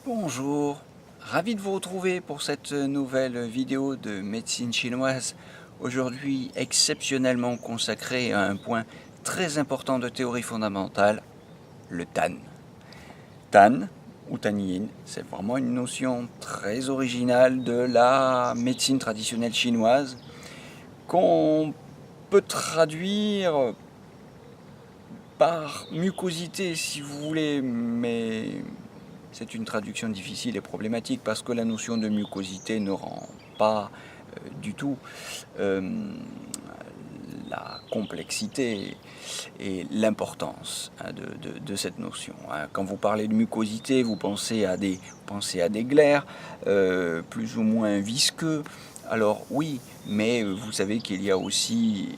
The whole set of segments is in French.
Bonjour, ravi de vous retrouver pour cette nouvelle vidéo de médecine chinoise, aujourd'hui exceptionnellement consacrée à un point très important de théorie fondamentale, le Tan. Tan, ou Tan-Yin, c'est vraiment une notion très originale de la médecine traditionnelle chinoise qu'on peut traduire par mucosité si vous voulez, mais c'est une traduction difficile et problématique parce que la notion de mucosité ne rend pas du tout la complexité et l'importance de cette notion. Quand vous parlez de mucosité, vous pensez à des glaires plus ou moins visqueux. Alors oui, mais vous savez qu'il y a aussi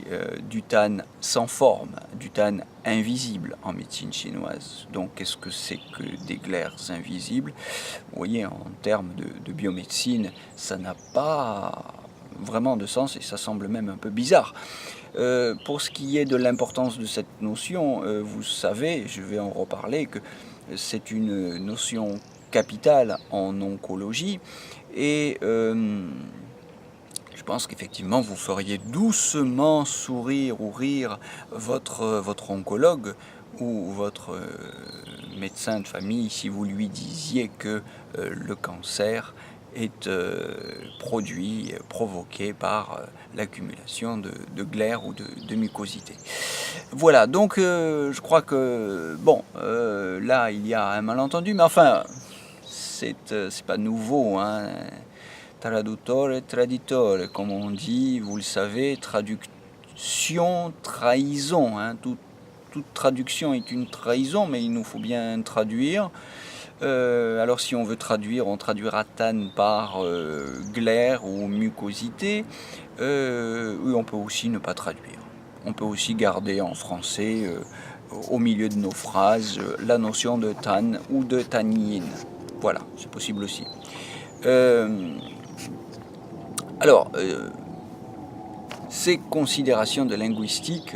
du tan sans forme, du tan invisible en médecine chinoise. Donc qu'est-ce que c'est que des glaires invisibles? Vous voyez, en termes de biomédecine, ça n'a pas vraiment de sens et ça semble même un peu bizarre. Pour ce qui est de l'importance de cette notion, vous savez, je vais en reparler, que c'est une notion capitale en oncologie et je pense qu'effectivement vous feriez doucement sourire ou rire votre oncologue ou votre médecin de famille si vous lui disiez que le cancer est provoqué par l'accumulation de glaire ou de mucosité. Voilà, donc je crois que, bon, là il y a un malentendu, mais enfin, c'est pas nouveau, hein. Traduttore, traditore, comme on dit, vous le savez, traduction, trahison, hein. Toute traduction est une trahison, mais il nous faut bien traduire. Alors si on veut traduire, on traduira tan par glaire ou mucosité. Oui, on peut aussi ne pas traduire. On peut aussi garder en français, au milieu de nos phrases, la notion de tan ou de tanyin. Voilà, c'est possible aussi. Alors, ces considérations de linguistique,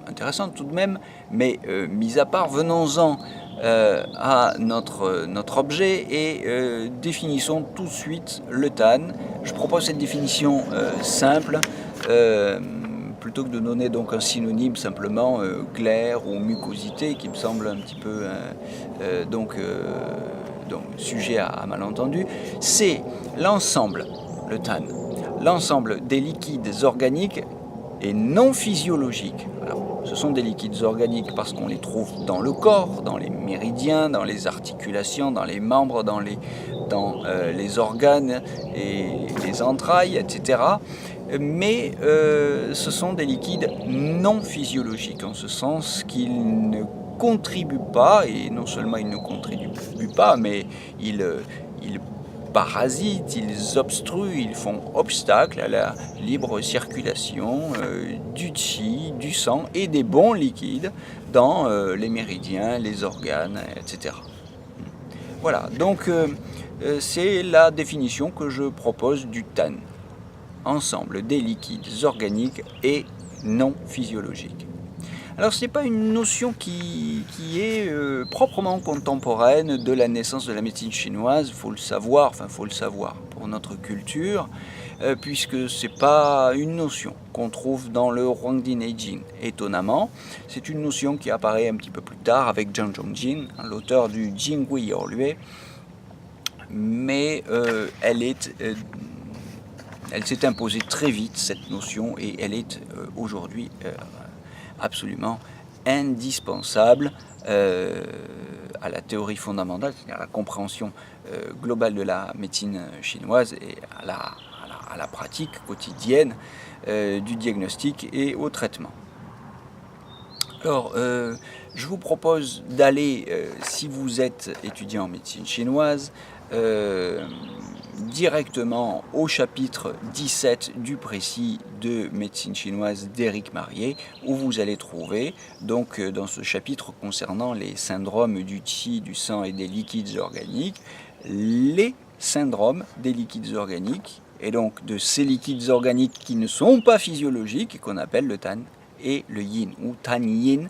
intéressantes tout de même, mais mis à part, venons-en à notre objet et définissons tout de suite le tan. Je propose cette définition simple, plutôt que de donner donc un synonyme simplement glaire ou mucosité, qui me semble un petit peu donc sujet à malentendu. C'est l'ensemble, le tan, l'ensemble des liquides organiques et non physiologiques. Alors, ce sont des liquides organiques parce qu'on les trouve dans le corps, dans les méridiens, dans les articulations, dans les membres, dans les organes et les entrailles, etc. Mais ce sont des liquides non physiologiques, en ce sens qu'ils ne contribuent pas, et non seulement ils ne contribuent pas, mais ils parasitent, ils obstruent, ils font obstacle à la libre circulation du qi, du sang et des bons liquides dans les méridiens, les organes, etc. Voilà, donc c'est la définition que je propose du tan. Ensemble des liquides organiques et non physiologiques. Alors ce n'est pas une notion qui est proprement contemporaine de la naissance de la médecine chinoise, il faut le savoir, pour notre culture, puisque ce n'est pas une notion qu'on trouve dans le Huangdi Neijing. Étonnamment, c'est une notion qui apparaît un petit peu plus tard avec Zhang Zhongjin, l'auteur du Jingui Yorlue, mais elle s'est imposée très vite, cette notion, et elle est aujourd'hui absolument indispensable à la théorie fondamentale, c'est-à-dire à la compréhension globale de la médecine chinoise et à la pratique quotidienne du diagnostic et au traitement. Alors, je vous propose d'aller, si vous êtes étudiant en médecine chinoise, directement au chapitre 17 du précis de médecine chinoise d'Éric Marier, où vous allez trouver, donc dans ce chapitre concernant les syndromes du qi, du sang et des liquides organiques, les syndromes des liquides organiques, et donc de ces liquides organiques qui ne sont pas physiologiques et qu'on appelle le tan et le yin, ou tan yin.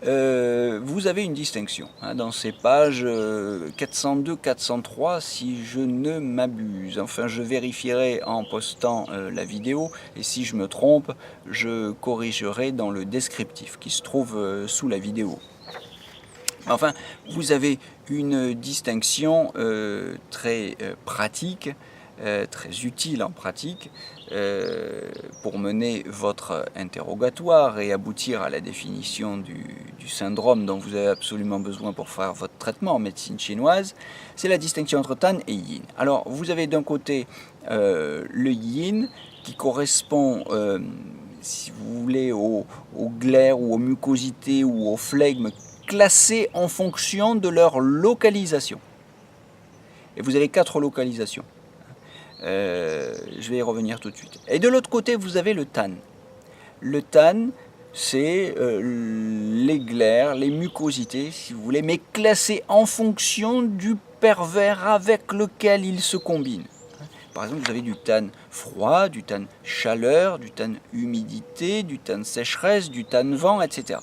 vous avez une distinction dans ces pages 402-403 si je ne m'abuse. Enfin, je vérifierai en postant la vidéo et si je me trompe, je corrigerai dans le descriptif qui se trouve sous la vidéo. Enfin, vous avez une distinction très pratique, très utile en pratique, pour mener votre interrogatoire et aboutir à la définition du syndrome dont vous avez absolument besoin pour faire votre traitement en médecine chinoise, c'est la distinction entre Tan et Yin. Alors, vous avez d'un côté le Yin qui correspond, si vous voulez, au glaire ou aux mucosités ou aux flegmes classés en fonction de leur localisation. Et vous avez 4 localisations. Je vais y revenir tout de suite. Et de l'autre côté, vous avez le Tan. Le Tan, c'est les glaires, les mucosités, si vous voulez, mais classées en fonction du pervers avec lequel ils se combinent. Par exemple, vous avez du Tan froid, du Tan chaleur, du Tan humidité, du Tan sécheresse, du Tan vent, etc.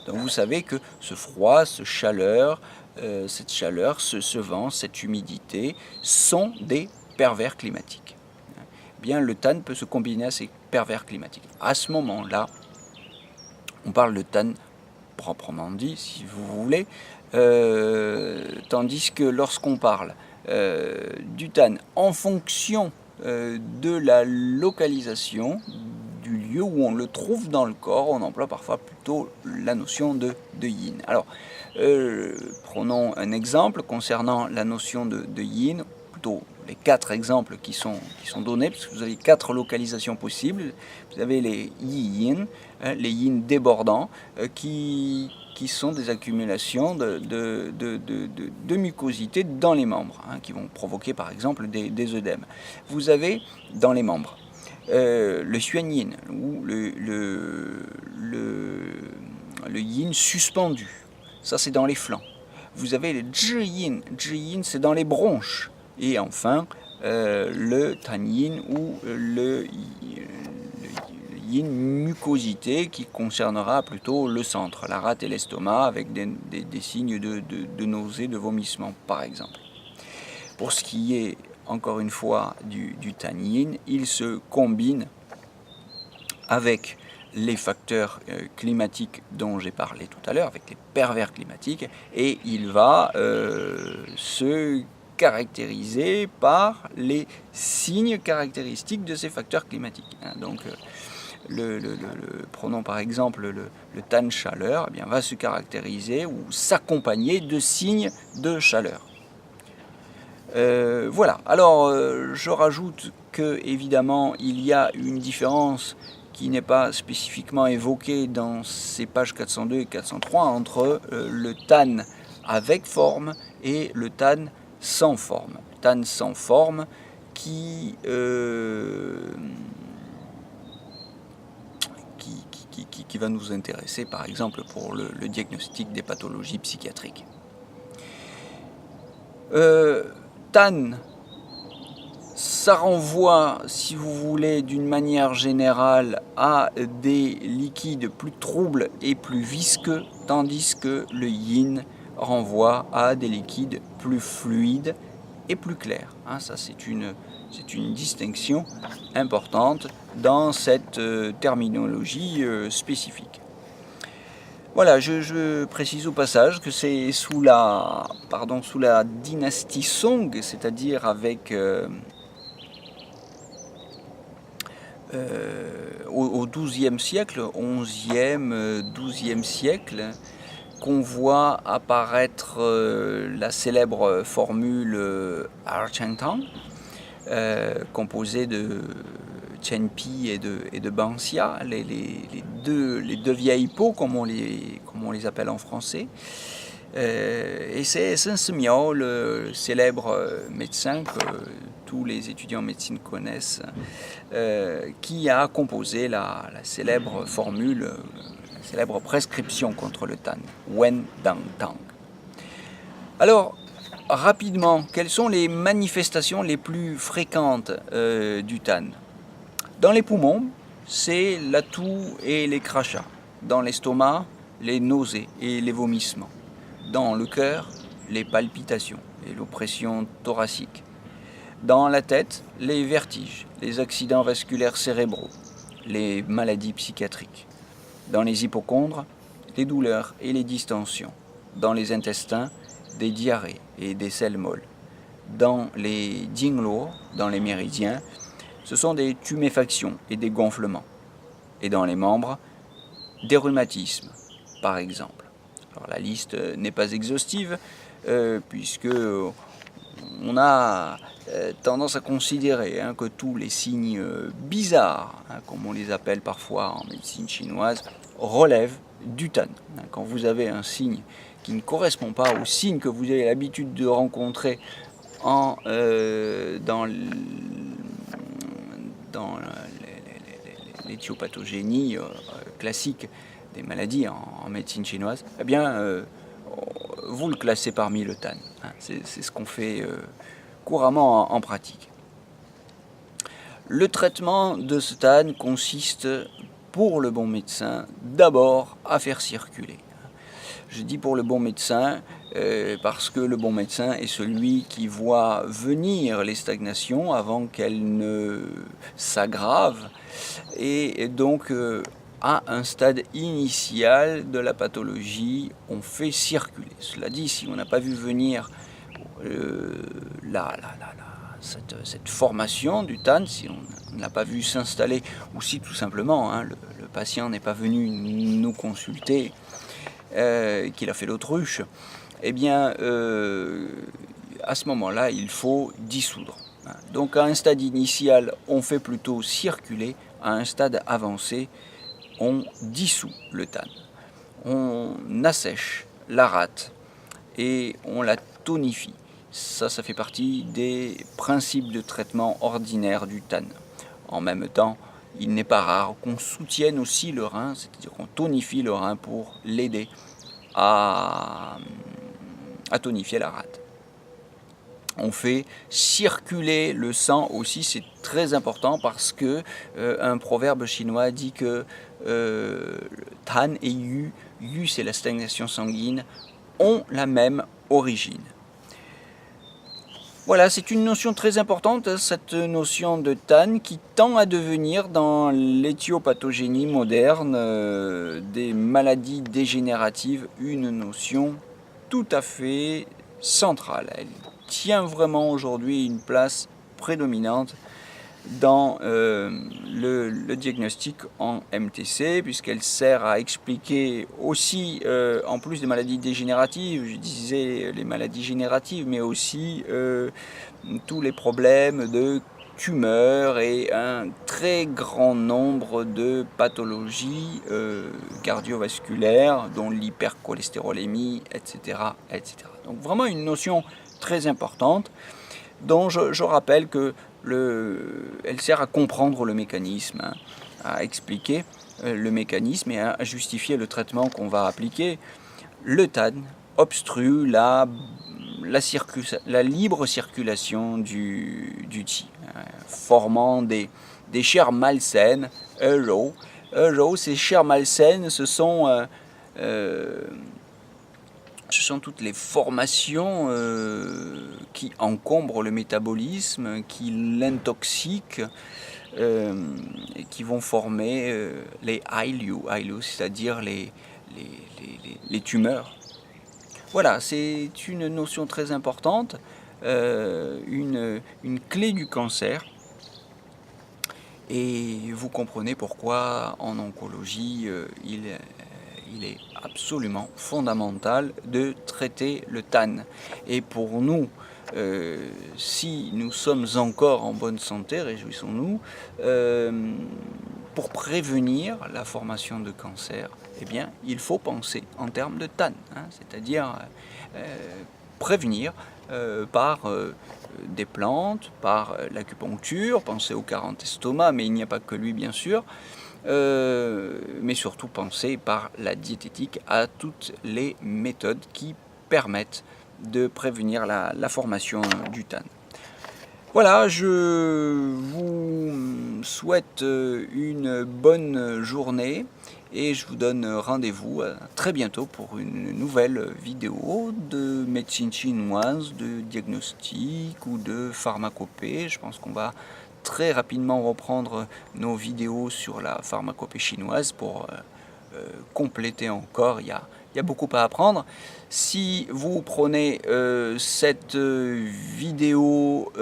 Donc vous savez que ce froid, cette chaleur, ce vent, cette humidité sont des pervers climatiques. Bien, le Tan peut se combiner à ces pervers climatiques. À ce moment-là, on parle de Tan proprement dit, si vous voulez, tandis que lorsqu'on parle du Tan en fonction de la localisation du lieu où on le trouve dans le corps, on emploie parfois plutôt la notion de Yin. Alors, prenons un exemple concernant la notion de Yin, plutôt les 4 exemples qui sont donnés, parce que vous avez 4 localisations possibles. Vous avez les Yi-Yin, les Yin débordants, qui sont des accumulations de mucosité dans les membres, qui vont provoquer par exemple des œdèmes. Vous avez dans les membres le Xuan-Yin, ou le Yin suspendu, ça c'est dans les flancs. Vous avez le Zhi-Yin, Zhi-Yin c'est dans les bronches. Et enfin, le Tan-Yin ou le Yin mucosité qui concernera plutôt le centre, la rate et l'estomac avec des signes de nausée, de vomissement par exemple. Pour ce qui est encore une fois du Tan-Yin, il se combine avec les facteurs climatiques dont j'ai parlé tout à l'heure, avec les pervers climatiques, et il va se caractérisé par les signes caractéristiques de ces facteurs climatiques. Donc, prenons par exemple le Tan chaleur, eh bien, va se caractériser ou s'accompagner de signes de chaleur. Voilà. Alors, je rajoute que évidemment il y a une différence qui n'est pas spécifiquement évoquée dans ces pages 402 et 403 entre le Tan avec forme et le Tan sans forme. Tan sans forme qui va nous intéresser par exemple pour le diagnostic des pathologies psychiatriques. Tan, ça renvoie, si vous voulez, d'une manière générale à des liquides plus troubles et plus visqueux, tandis que le Yin renvoie à des liquides plus fluides et plus clairs. Ça, c'est une distinction importante dans cette terminologie spécifique. Voilà, je précise au passage que c'est sous la dynastie Song, c'est-à-dire avec au XIIe siècle, XIe, XIIe siècle, qu'on voit apparaître la célèbre formule Archentang, composée de Chenpi et de Banxia, les deux vieilles peaux, comme on les appelle en français. Et c'est Sun Simiao, le célèbre médecin que tous les étudiants en médecine connaissent, qui a composé la célèbre formule, la célèbre prescription contre le Tan, Wen Dang Tang. Alors, rapidement, quelles sont les manifestations les plus fréquentes du Tan? Dans les poumons, c'est la toux et les crachats. Dans l'estomac, les nausées et les vomissements. Dans le cœur, les palpitations et l'oppression thoracique. Dans la tête, les vertiges, les accidents vasculaires cérébraux, les maladies psychiatriques. Dans les hypocondres, les douleurs et les distensions. Dans les intestins, des diarrhées et des selles molles. Dans les jingluo, dans les méridiens, ce sont des tuméfactions et des gonflements. Et dans les membres, des rhumatismes, par exemple. Alors la liste n'est pas exhaustive, puisque on a tendance à considérer que tous les signes bizarres, comme on les appelle parfois en médecine chinoise, relèvent du tan. Quand vous avez un signe qui ne correspond pas au signe que vous avez l'habitude de rencontrer dans l'éthiopathogénie classique des maladies en médecine chinoise, eh bien, vous le classez parmi le tan. C'est ce qu'on fait couramment en pratique. Le traitement de ce tan consiste, pour le bon médecin, d'abord à faire circuler. Je dis pour le bon médecin parce que le bon médecin est celui qui voit venir les stagnations avant qu'elles ne s'aggravent et donc à un stade initial de la pathologie, on fait circuler. Cela dit, si on n'a pas vu venir cette formation du tan, si on ne l'a pas vu s'installer, ou si tout simplement le patient n'est pas venu nous consulter, qu'il a fait l'autruche, eh bien, à ce moment-là, il faut dissoudre. Donc, à un stade initial, on fait plutôt circuler. À un stade avancé, on dissout le tan. On assèche la rate et on la tonifie. Ça fait partie des principes de traitement ordinaire du tan. En même temps, il n'est pas rare qu'on soutienne aussi le rein, c'est-à-dire qu'on tonifie le rein pour l'aider à tonifier la rate. On fait circuler le sang aussi, c'est très important parce que un proverbe chinois dit que tan et yu, c'est la stagnation sanguine, ont la même origine. Voilà, c'est une notion très importante, cette notion de tan qui tend à devenir dans l'éthiopathogénie moderne des maladies dégénératives une notion tout à fait centrale. Elle tient vraiment aujourd'hui une place prédominante dans le diagnostic en MTC, puisqu'elle sert à expliquer aussi, en plus des maladies dégénératives, je disais les maladies génératives, mais aussi tous les problèmes de tumeurs et un très grand nombre de pathologies cardiovasculaires, dont l'hypercholestérolémie, etc., etc. Donc vraiment une notion très importante, dont je rappelle que elle sert à comprendre le mécanisme, à expliquer le mécanisme et à justifier le traitement qu'on va appliquer. Le tan obstrue la libre circulation du qi, formant des chairs malsaines, rou. Ces chairs malsaines, ce sont toutes les formations qui encombrent le métabolisme, qui l'intoxiquent, et qui vont former les ailu, c'est-à-dire les tumeurs. Voilà, c'est une notion très importante, une clé du cancer. Et vous comprenez pourquoi en oncologie, il est absolument fondamental de traiter le tan. Et pour nous, si nous sommes encore en bonne santé, réjouissons-nous, pour prévenir la formation de cancer, eh bien, il faut penser en termes de tan, c'est-à-dire prévenir par des plantes, par l'acupuncture, pensez au 40 estomac, mais il n'y a pas que lui bien sûr, mais surtout penser par la diététique à toutes les méthodes qui permettent de prévenir la formation du tan. Voilà, je vous souhaite une bonne journée et je vous donne rendez-vous très bientôt pour une nouvelle vidéo de médecine chinoise, de diagnostic ou de pharmacopée. Je pense qu'on va très rapidement reprendre nos vidéos sur la pharmacopée chinoise pour compléter encore. Il y a beaucoup à apprendre. Si vous prenez cette vidéo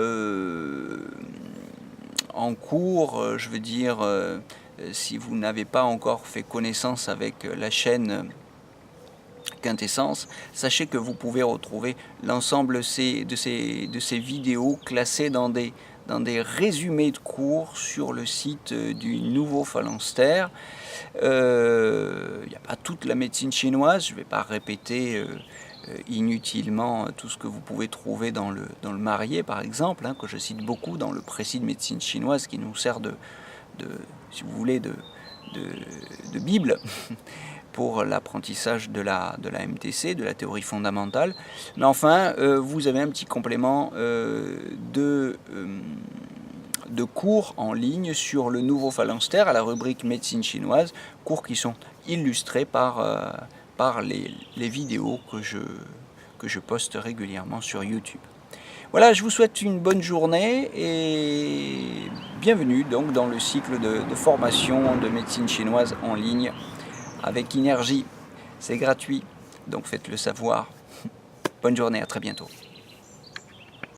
en cours, je veux dire, si vous n'avez pas encore fait connaissance avec la chaîne Quintessence, sachez que vous pouvez retrouver l'ensemble de ces vidéos classées dans des résumés de cours sur le site du Nouveau Phalanstère. Il n'y a pas toute la médecine chinoise, je ne vais pas répéter inutilement tout ce que vous pouvez trouver dans le Marier par exemple, que je cite beaucoup dans le précis de médecine chinoise qui nous sert si vous voulez, de Bible pour l'apprentissage de la MTC, de la théorie fondamentale. Mais enfin, vous avez un petit complément de cours en ligne sur le Nouveau Phalanstère à la rubrique médecine chinoise, cours qui sont illustrés par les vidéos que je poste régulièrement sur YouTube. Voilà, je vous souhaite une bonne journée et bienvenue donc dans le cycle de formation de médecine chinoise en ligne avec énergie. C'est gratuit, donc faites-le savoir. Bonne journée, à très bientôt.